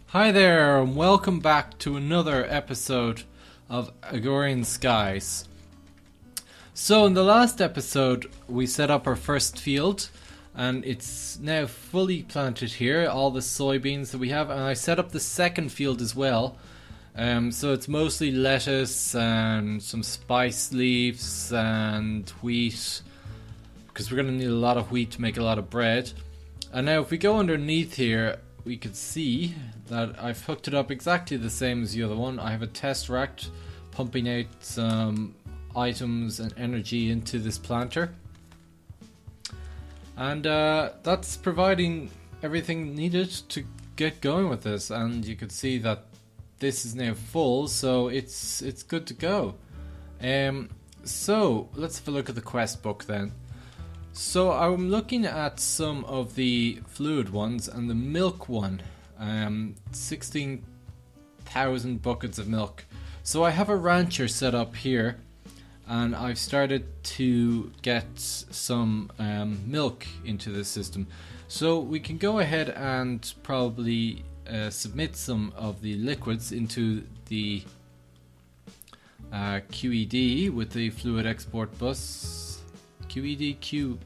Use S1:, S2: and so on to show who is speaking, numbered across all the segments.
S1: Hi there, and welcome back to another episode of Agrarian Skies. So, in the last episode, we set up our first field, and it's now fully planted here, all the soybeans that we have, and I set up the second field as well. So it's mostly lettuce and some spice leaves and wheat, because we're going to need a lot of wheat to make a lot of bread. And now if we go underneath here, we can see that I've hooked it up exactly the same as the other one. I have a test rack pumping out some items and energy into this planter. And that's providing everything needed to get going with this. And you can see that this is now full, so it's good to go. So let's have a look at the quest book then. So I'm looking at some of the fluid ones, and the milk one, 16,000 buckets of milk. So I have a rancher set up here, and I've started to get some milk into the system. So we can go ahead and probably submit some of the liquids into the QED with the fluid export bus. QED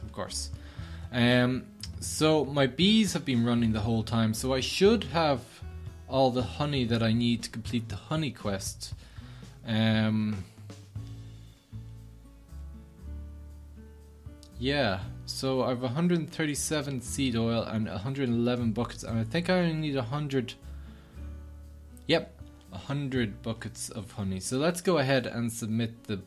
S1: of course. So my bees have been running the whole time, so I should have all the honey that I need to complete the honey quest. Yeah, so I have 137 seed oil and 111 buckets, and I think I only need 100. Yep, 100 buckets of honey. So let's go ahead and submit the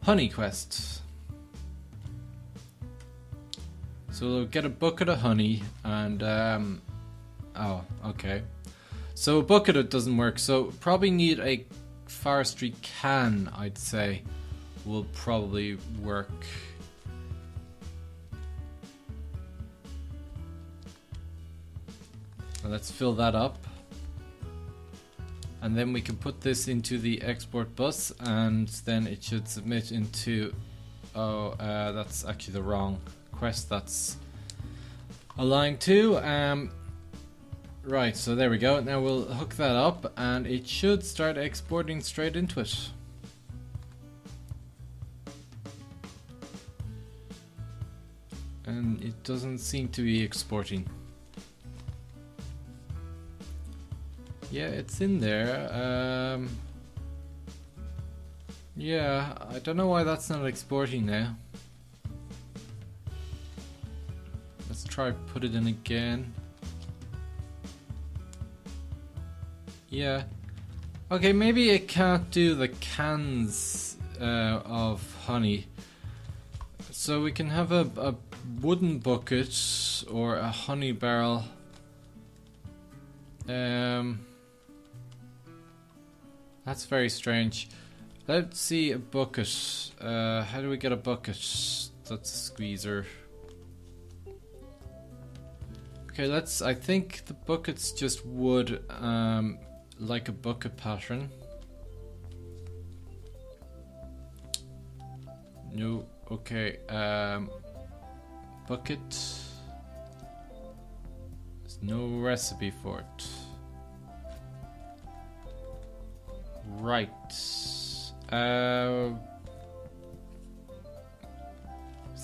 S1: honey quest. So we'll get a bucket of honey and oh, okay. So a bucket it doesn't work, so probably need a forestry can, I'd say, will probably work. Well, let's fill that up. And then we can put this into the export bus, and then it should submit into... Oh, that's actually the wrong quest that's aligned to. Right, so there we go. Now we'll hook that up, and it should start exporting straight into it. And it doesn't seem to be exporting. Yeah, it's in there. Yeah, I don't know why that's not exporting now. Let's try put it in again. Yeah. Okay, maybe it can't do the cans of honey. So we can have a wooden bucket or a honey barrel. That's very strange. Let's see a bucket. How do we get a bucket? That's a squeezer. Okay, I think the bucket's just wood, like a bucket pattern. No, okay, bucket. There's no recipe for it. Right. Is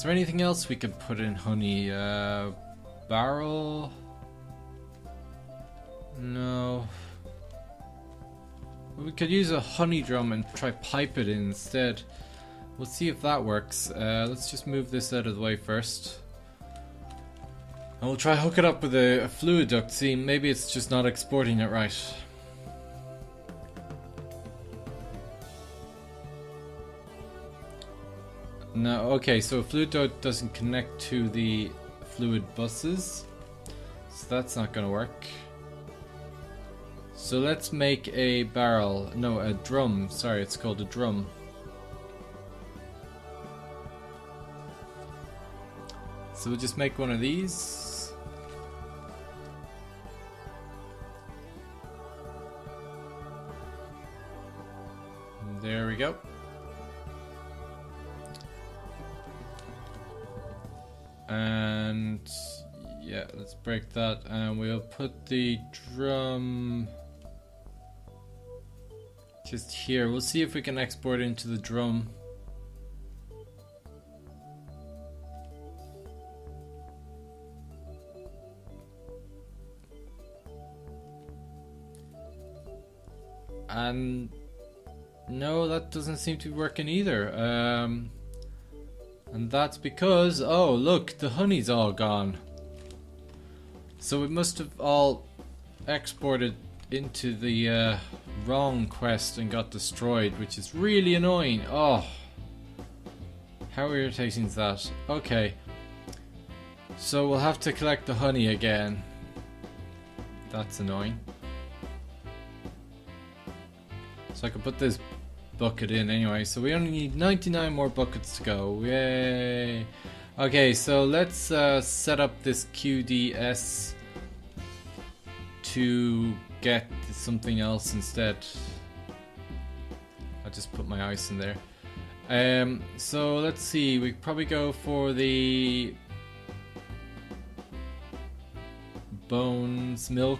S1: there anything else we could put in honey? Barrel? No. We could use a honey drum and try pipe it in instead. We'll see if that works. Let's just move this out of the way first. And we'll try hook it up with a fluid duct. See, maybe it's just not exporting it right. No, okay, so a fluid duct doesn't connect to the fluid buses, so that's not gonna work. So let's make a barrel, no, a drum, sorry, it's called a drum. So we'll just make one of these. There we go. And Yeah, let's break that, and we'll put the drum just here. We'll see if we can export into the drum. And no, that doesn't seem to be working either. And that's because, oh look, the honey's all gone. So it must have all exported into the wrong quest and got destroyed, which is really annoying. Oh, how irritating is that? Okay, so we'll have to collect the honey again. That's annoying. So I can put this bucket in anyway. So we only need 99 more buckets to go. Yay! Okay, so let's set up this QDS to get something else instead. I'll just put my ice in there. So let's see, we probably go for the bones milk.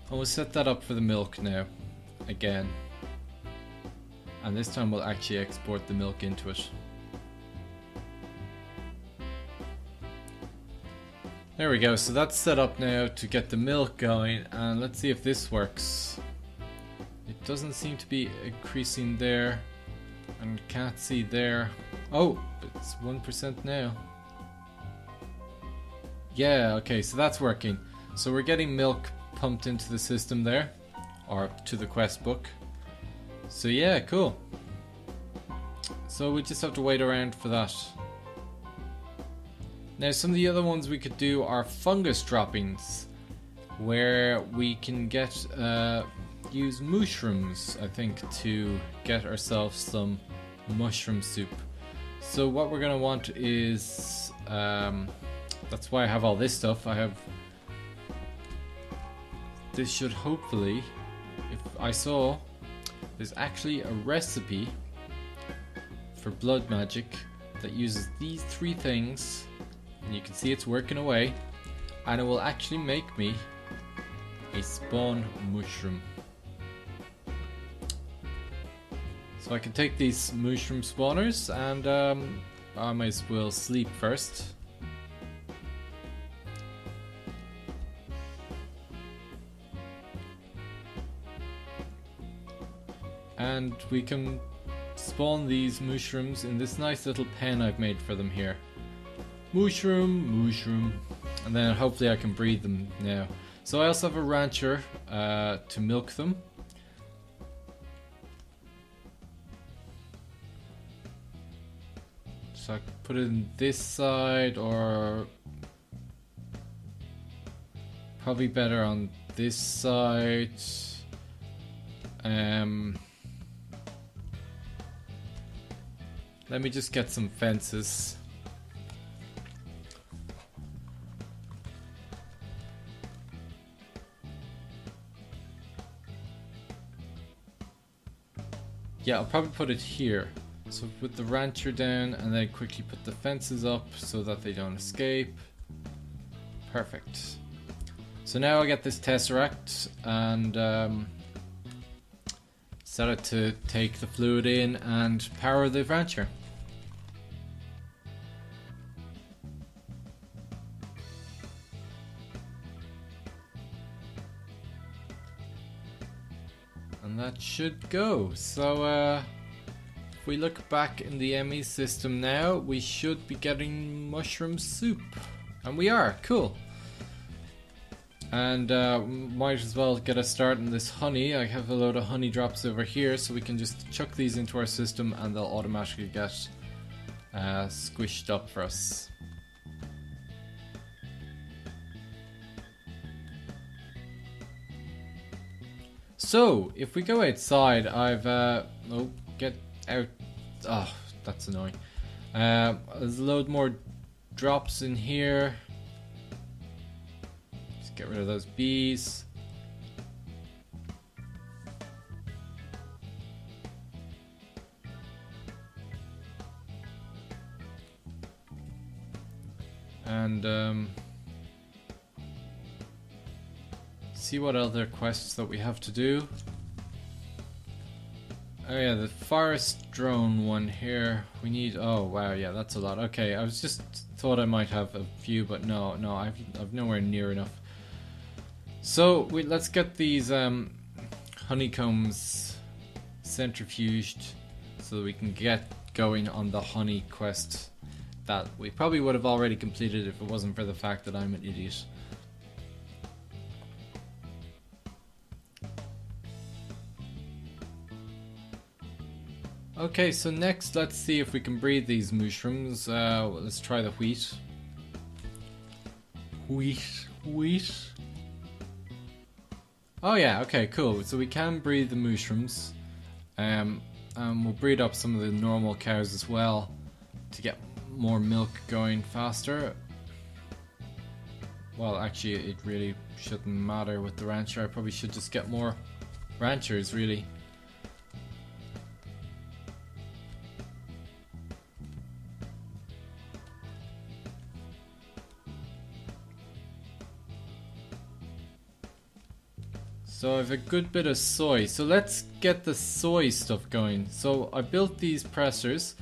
S1: And we'll set that up for the milk now, again. And this time we'll actually export the milk into it. There we go, so that's set up now to get the milk going, and let's see if this works. It doesn't seem to be increasing there, and can't see there. Oh, it's 1% now. Yeah, okay, so that's working. So we're getting milk pumped into the system there, or to the quest book. So yeah, cool. So we just have to wait around for that. Now some of the other ones we could do are fungus droppings, where we can get use mushrooms, I think, to get ourselves some mushroom soup. So what we're gonna want is that's why I have all this stuff. I have this. Should hopefully, if I saw, there's actually a recipe for blood magic that uses these 3 things. And you can see it's working away, and it will actually make me a spawn mushroom. So I can take these mushroom spawners, and I might as well sleep first. And we can spawn these mushrooms in this nice little pen I've made for them here. Mushroom, mushroom, and then hopefully I can breed them now. So I also have a rancher to milk them. So I can put it in this side, or probably better on this side. Let me just get some fences. Yeah, I'll probably put it here. So put the rancher down, and then quickly put the fences up so that they don't escape. Perfect. So now I get this tesseract, and set it to take the fluid in and power the rancher. And that should go. So if we look back in the ME system now, we should be getting mushroom soup. And we are, cool. And might as well get a start on this honey. I have a load of honey drops over here, so we can just chuck these into our system and they'll automatically get squished up for us. So, if we go outside, I've oh, get out. Oh, that's annoying. There's a load more drops in here. Just get rid of those bees. And see what other quests that we have to do. Oh yeah, the forest drone one here. We need. Oh wow, yeah, that's a lot. Okay, I was just thought I might have a few, but no, I've nowhere near enough. So let's get these honeycombs centrifuged so that we can get going on the honey quest that we probably would have already completed if it wasn't for the fact that I'm an idiot. Okay, so next let's see if we can breed these mushrooms. Let's try the wheat. Wheat. Oh yeah, okay, cool. So we can breed the mushrooms. We'll breed up some of the normal cows as well to get more milk going faster. Well, actually it really shouldn't matter with the rancher. I probably should just get more ranchers, really. So I have a good bit of soy. So let's get the soy stuff going. So I built these pressers.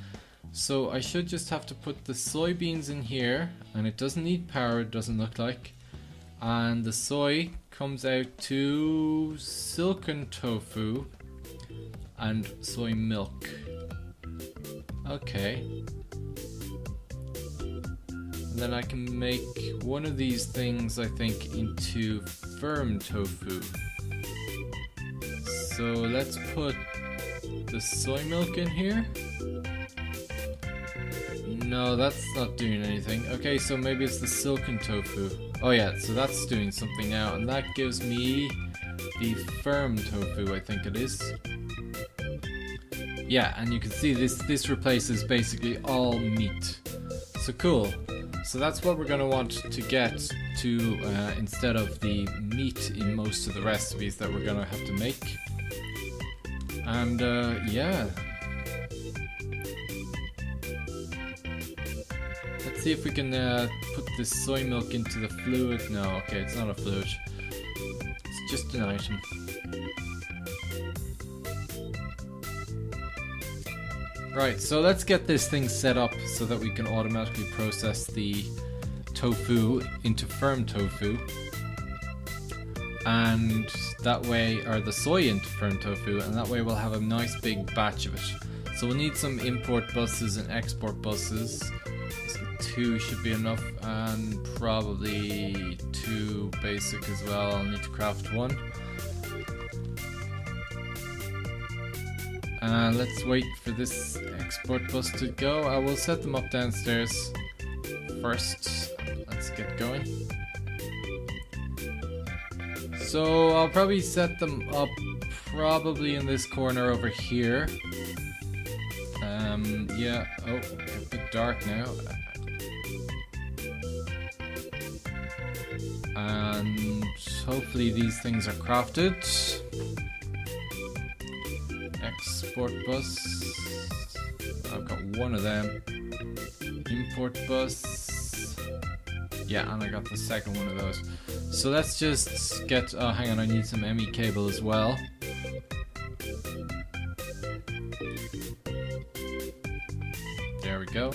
S1: So I should just have to put the soybeans in here. And it doesn't need power, it doesn't look like. And the soy comes out to silken tofu and soy milk. Okay. And then I can make one of these things, I think, into firm tofu. So let's put the soy milk in here. No, that's not doing anything. Okay, so maybe it's the silken tofu. Oh yeah, so that's doing something now, and that gives me the firm tofu, I think it is. Yeah, and you can see this replaces basically all meat. So cool. So that's what we're going to want to get to instead of the meat in most of the recipes that we're going to have to make. And yeah. Let's see if we can put this soy milk into the fluid. No, okay, it's not a fluid. It's just an item. Right, so let's get this thing set up so that we can automatically process the tofu into firm tofu. And that way, or the soy into firm tofu, and that way we'll have a nice big batch of it. So we'll need some import buses and export buses. So 2 should be enough, and probably 2 basic as well. I'll need to craft 1. And let's wait for this export bus to go. I will set them up downstairs first. Let's get going. So I'll probably set them up probably in this corner over here. Yeah, oh, a bit dark now. And hopefully these things are crafted. Export bus. I've got 1 of them. Import bus. Yeah, and I got the second one of those. So let's just get. Oh, hang on, I need some ME cable as well. There we go.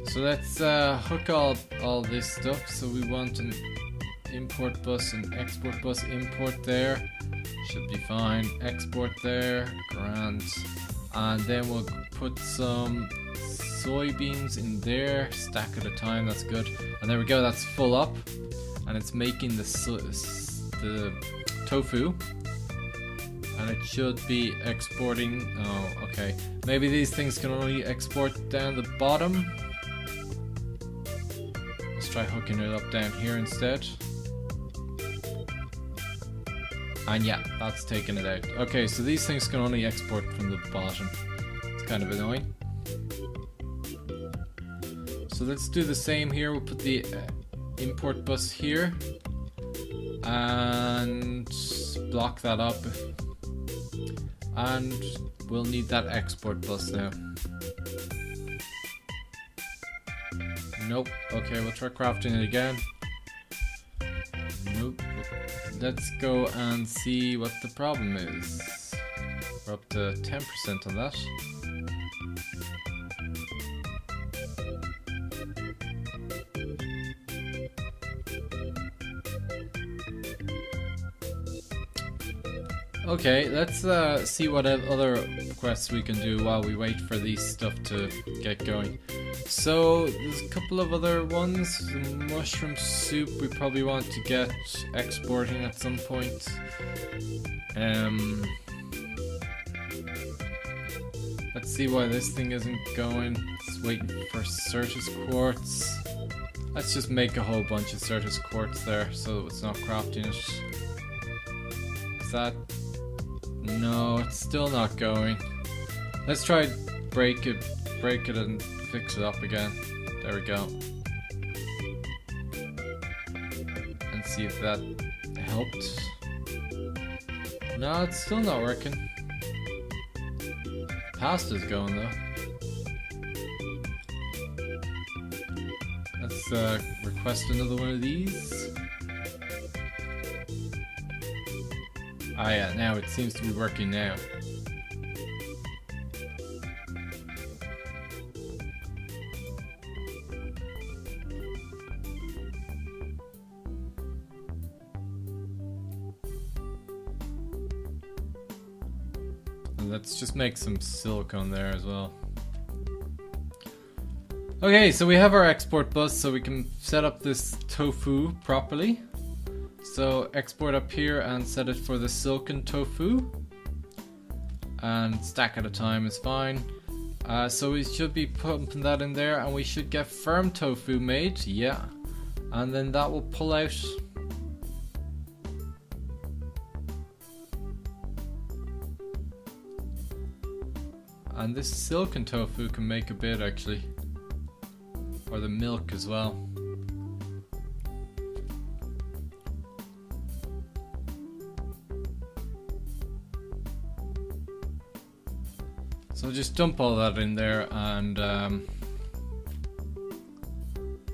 S1: So let's hook all this stuff. So we want an import bus and export bus. Import there. Should be fine. Export there. Grand. And then we'll put some soybeans in there. Stack at a time. That's good. And there we go. That's full up. And it's making the tofu. And it should be exporting. Oh, okay. Maybe these things can only export down the bottom. Let's try hooking it up down here instead. And yeah, that's taking it out. Okay, so these things can only export from the bottom. It's kind of annoying. So let's do the same here. We'll put the import bus here. And block that up. And we'll need that export bus now. Nope. Okay, we'll try crafting it again. Oop. Let's go and see what the problem is. We're up to 10% on that. Okay, let's see what other quests we can do while we wait for these stuff to get going. So, there's a couple of other ones. The mushroom soup we probably want to get exporting at some point. Let's see why this thing isn't going. It's waiting for Certus quartz. Let's just make a whole bunch of Certus quartz there so it's not crafting it. Is that... No, it's still not going. Let's try break it and fix it up again. There we go. And see if that helped. No, it's still not working. Pasta's going though. Let's request another one of these. Ah yeah, now it seems to be working now. And let's just make some silicone there as well. Okay, so we have our export bus so we can set up this tofu properly. So export up here and set it for the silken tofu. And stack at a time is fine. So we should be pumping that in there and we should get firm tofu made, yeah. And then that will pull out. And this silken tofu can make a bit actually. Or the milk as well. So just dump all that in there and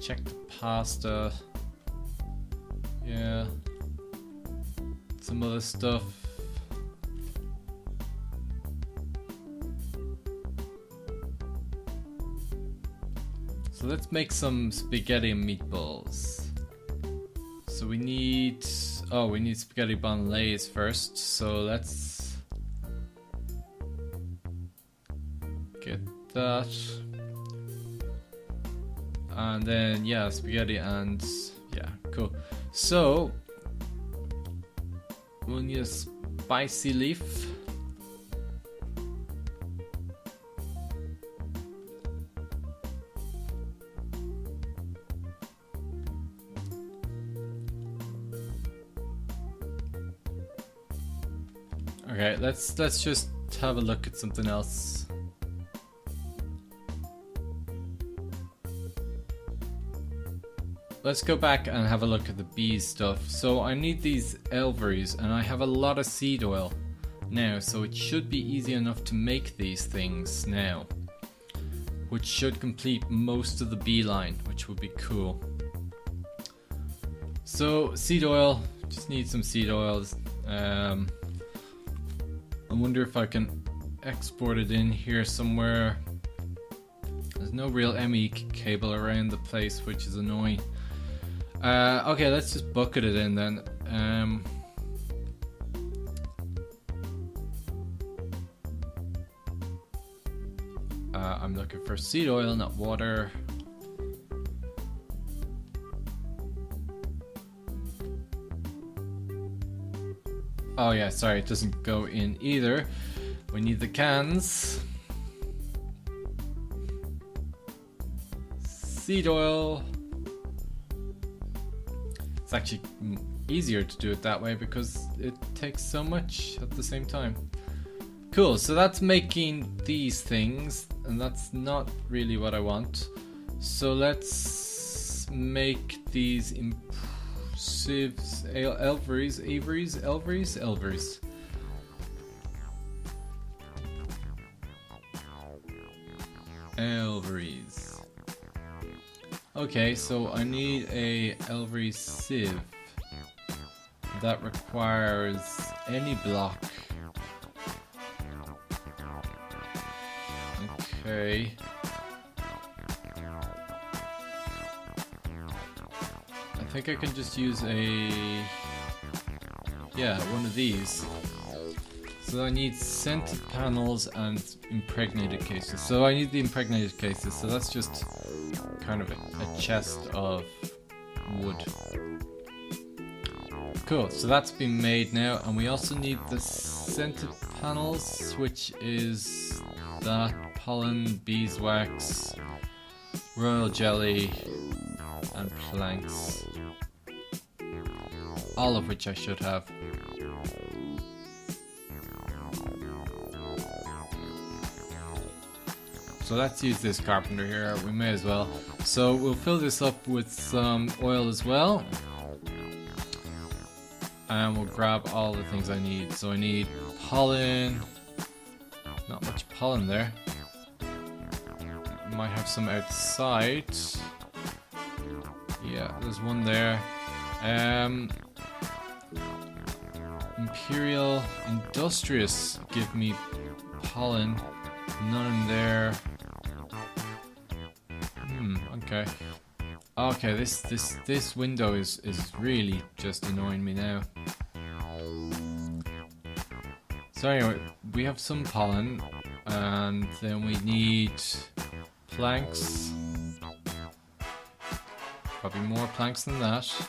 S1: check the pasta. Yeah. Some other stuff. So let's make some spaghetti and meatballs. So we need... Oh, we need spaghetti bolognese first. So let's... get that. And then, yeah, spaghetti and... yeah, cool. So... we'll need a spicy leaf. Okay, let's just have a look at something else. Let's go back and have a look at the bees stuff. So I need these elveries and I have a lot of seed oil now, so it should be easy enough to make these things now, which should complete most of the bee line, which would be cool. So seed oil, just need some seed oils. I wonder if I can export it in here somewhere. There's no real ME cable around the place, which is annoying. Okay, let's just bucket it in then. I'm looking for seed oil, not water. Oh yeah, sorry, it doesn't go in either. We need the cans. Seed oil. It's actually easier to do it that way because it takes so much at the same time. Cool, so that's making these things, and that's not really what I want. So let's make these sieves, elveries. Okay, so I need a elvery sieve. that requires any block. Okay. I think I can just use one of these. So I need scented panels and impregnated cases. So I need the impregnated cases, so that's just kind of a chest of wood. Cool, so that's been made now, and we also need the scented panels, which is that pollen, beeswax, royal jelly, and planks. All of which I should have. So let's use this carpenter here, we may as well. So we'll fill this up with some oil as well. And we'll grab all the things I need. So I need pollen. Not much pollen there. Might have some outside. Yeah, there's one there. Imperial Industrious give me pollen. None in there. Okay. Okay, this window is really just annoying me now. So anyway, we have some pollen, and then we need planks. Probably more planks than that.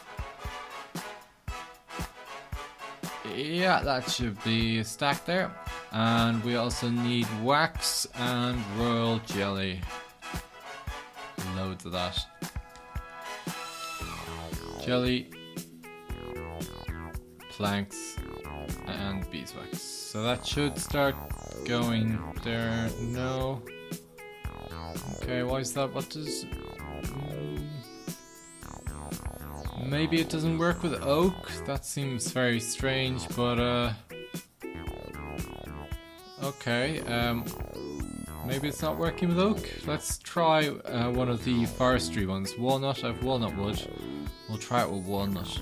S1: Yeah, that should be a stack there. And we also need wax and royal jelly. Loads of that. Jelly, planks, and beeswax. So that should start going there. No. Okay, why is that? What does... Maybe it doesn't work with oak? That seems very strange, but okay, maybe it's not working with oak. Let's try one of the forestry ones. Walnut, I have walnut wood. We'll try it with walnut.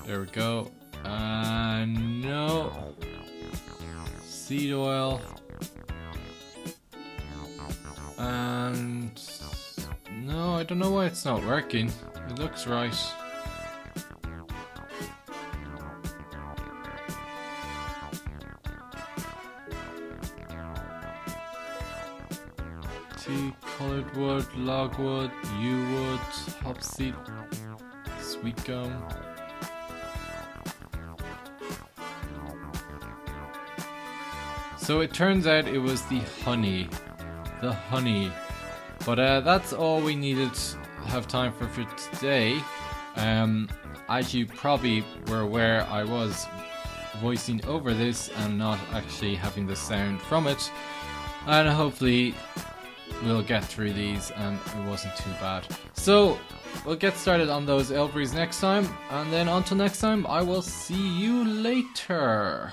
S1: There we go. No. Seed oil. And no, I don't know why it's not working. It looks right. Tea, colored wood, logwood, yew wood, hopseed, sweet gum. So it turns out it was the honey. The honey. But that's all we needed to have time for today. As you probably were aware, I was voicing over this and not actually having the sound from it. And hopefully we'll get through these and it wasn't too bad. So we'll get started on those elveries next time. And then until next time, I will see you later.